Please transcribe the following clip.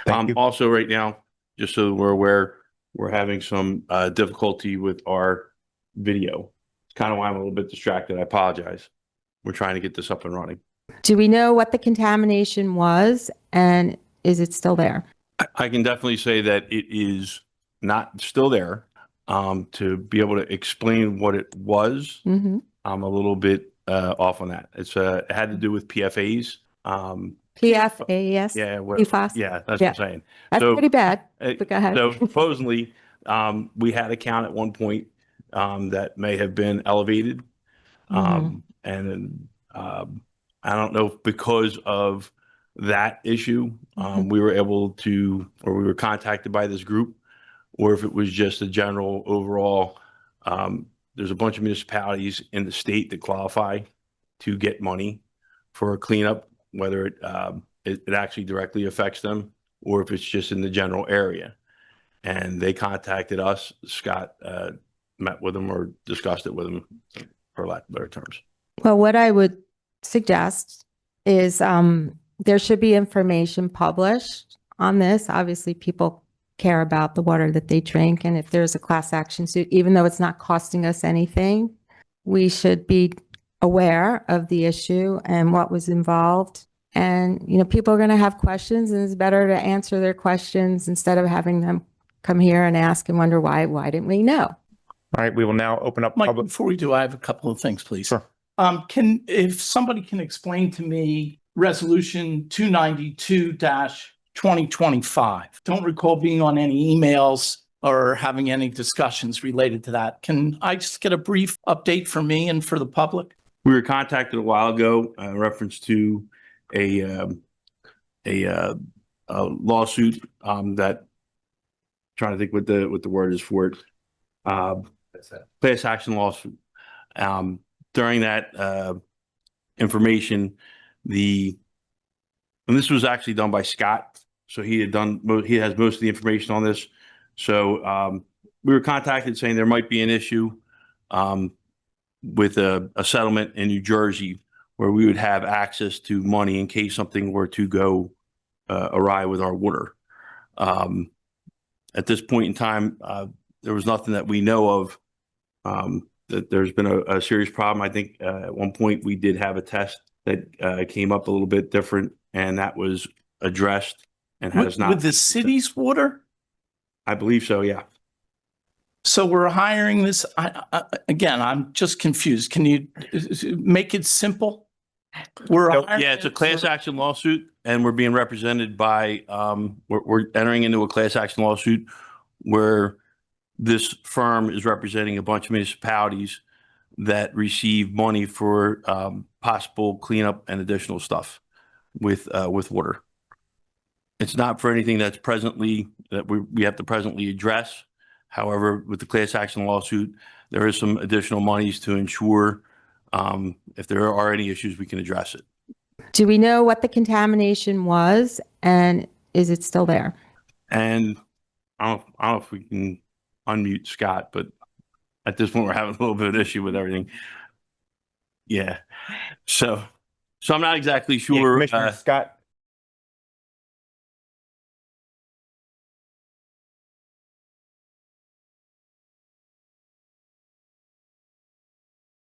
Thank you. Also right now, just so we're aware, we're having some difficulty with our video. It's kind of why I'm a little bit distracted. I apologize. We're trying to get this up and running. Do we know what the contamination was, and is it still there? I can definitely say that it is not still there. To be able to explain what it was, Mm-hmm. I'm a little bit off on that. It had to do with PFAS. PFAS? Yeah, PFAS? yeah, that's Yeah. what I'm saying. That's So, pretty bad, but go ahead. So supposedly, we had a count at one point that may have been elevated. And then I don't know if because of that issue, we were able to, or we were contacted by this group, or if it was just a general overall. There's a bunch of municipalities in the state that qualify to get money for a cleanup, whether it actually directly affects them or if it's just in the general area. And they contacted us. Scott met with them or discussed it with them, for lack of better terms. Well, what I would suggest is there should be information published on this. Obviously, people care about the water that they drink. And if there's a class action suit, even though it's not costing us anything, we should be aware of the issue and what was involved. And, you know, people are going to have questions, and it's better to answer their questions instead of having them come here and ask and wonder why didn't we know? All right, we will now open up Mike, public. before we do, I have a couple of things, please. Sure. If somebody can explain to me Resolution 292-2025. Don't recall being on any emails or having any discussions related to that. Can I just get a brief update for me and for the public? We were contacted a while ago in reference to a lawsuit that, trying to think what the word is for it. Class action lawsuit. During that information, and this was actually done by Scott, so he has most of the information on this. So we were contacted saying there might be an issue with a settlement in New Jersey where we would have access to money in case something were to go awry with our water. At this point in time, there was nothing that we know of that there's been a serious problem. I think at one point we did have a test that came up a little bit different, and that was addressed and has not. With the city's water? I believe so, yeah. So we're hiring this. Again, I'm just confused. Can you make it simple? Yeah, it's a class action lawsuit, and we're being represented by, we're entering into a class action lawsuit where this firm is representing a bunch of municipalities that receive money for possible cleanup and additional stuff with water. It's not for anything that's presently that we have to presently address. However, with the class action lawsuit, there is some additional monies to ensure if there are any issues, we can address it. Do we know what the contamination was, and is it still there? And I don't know if we can unmute Scott, but at this point we're having a little bit of an issue with everything. Yeah. So I'm not exactly Yeah, sure. Commissioner Scott,